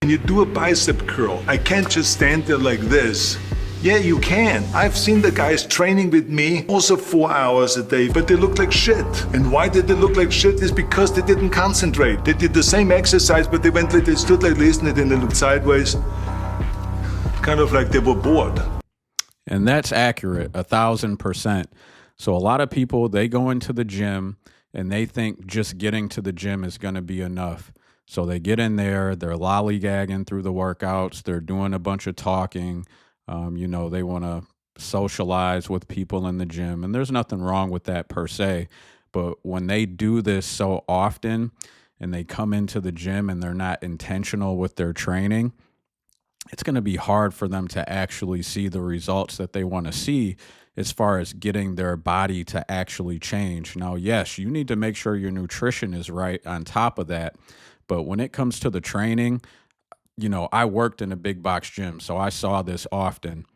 When you do a bicep curl, I can't just stand there like this. Yeah, you can. I've seen the guys training with me also 4 hours a day, but they look like shit. And why did they look like shit is because they didn't concentrate. They did the same exercise, but they stood like this and they looked sideways. Kind of like they were bored. And that's accurate, 1,000%. So a lot of people, they go into the gym and they think just getting to the gym is going to be enough. So they get in there, they're lollygagging through the workouts, they're doing a bunch of talking. They want to socialize with people in the gym, and there's nothing wrong with that per se. But when they do this so often and they come into the gym and they're not intentional with their training, it's going to be hard for them to actually see the results that they want to see as far as getting their body to actually change. Now, yes, you need to make sure your nutrition is right on top of that. But when it comes to the training, I worked in a big box gym, so I saw this often.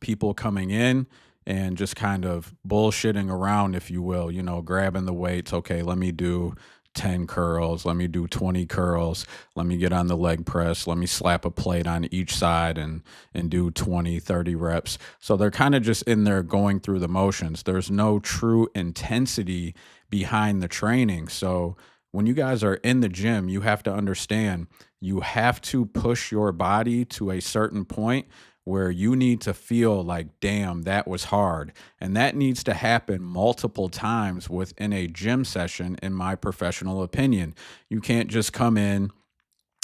People coming in and just kind of bullshitting around, if you will, grabbing the weights. Okay, let me do 10 curls. Let me do 20 curls. Let me get on the leg press. Let me slap a plate on each side and do 20, 30 reps. So they're kind of just in there going through the motions. There's no true intensity behind the training. So when you guys are in the gym, you have to understand you have to push your body to a certain point where you need to feel like, damn, that was hard. And that needs to happen multiple times within a gym session, in my professional opinion. You can't just come in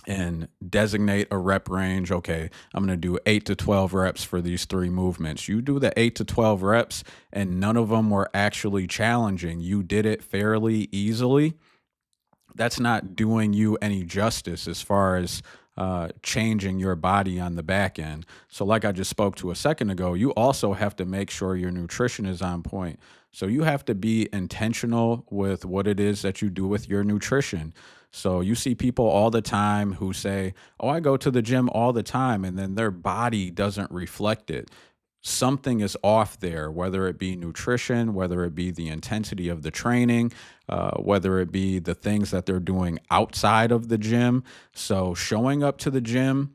and designate a rep range. Okay, I'm going to do 8 to 12 reps for these 3 movements. You do the 8 to 12 reps and none of them were actually challenging. You did it fairly easily. That's not doing you any justice as far as changing your body on the back end. So like I just spoke to a second ago, you also have to make sure your nutrition is on point. So you have to be intentional with what it is that you do with your nutrition. So you see people all the time who say, oh, I go to the gym all the time, and then their body doesn't reflect it. Something is off there, whether it be nutrition, whether it be the intensity of the training, whether it be the things that they're doing outside of the gym. So showing up to the gym,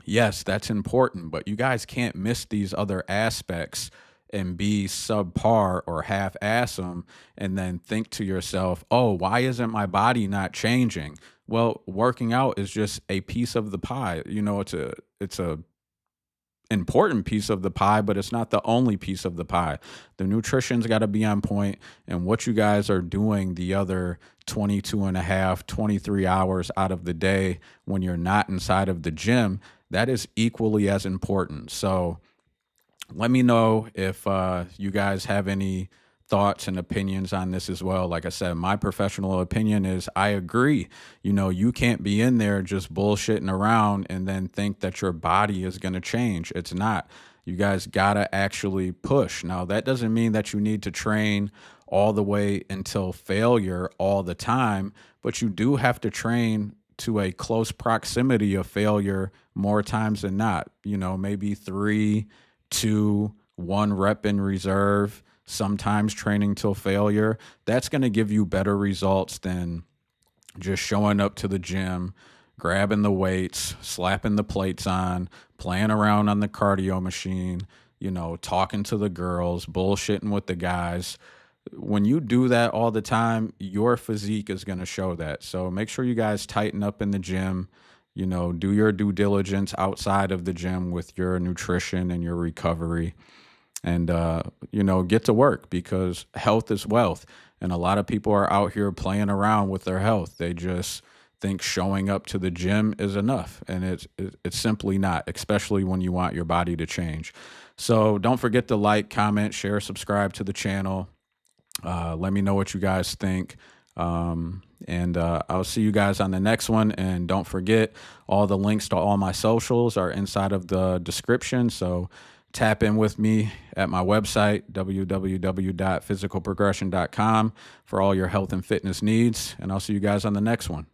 yes, that's important, but you guys can't miss these other aspects and be subpar or half-ass them and then think to yourself, oh, why isn't my body not changing? Well, working out is just a piece of the pie. It's a important piece of the pie, but it's not the only piece of the pie. The nutrition's got to be on point, and what you guys are doing the other 22 and a half, 23 hours out of the day when you're not inside of the gym, that is equally as important. So let me know if you guys have any thoughts and opinions on this as well. Like I said, my professional opinion is I agree. You can't be in there just bullshitting around and then think that your body is going to change. It's not. You guys got to actually push. Now, that doesn't mean that you need to train all the way until failure all the time, but you do have to train to a close proximity of failure more times than not. Maybe 3, 2, 1 rep in reserve, sometimes training till failure. That's going to give you better results than just showing up to the gym, grabbing the weights, slapping the plates on, playing around on the cardio machine, talking to the girls, bullshitting with the guys. When you do that all the time, your physique is going to show that. So make sure you guys tighten up in the gym, do your due diligence outside of the gym with your nutrition and your recovery. And, get to work, because health is wealth. And a lot of people are out here playing around with their health. They just think showing up to the gym is enough. And it's simply not, especially when you want your body to change. So don't forget to like, comment, share, subscribe to the channel. Let me know what you guys think. And I'll see you guys on the next one. And don't forget, all the links to all my socials are inside of the description. So tap in with me at my website, www.physicalprogression.com, for all your health and fitness needs. And I'll see you guys on the next one.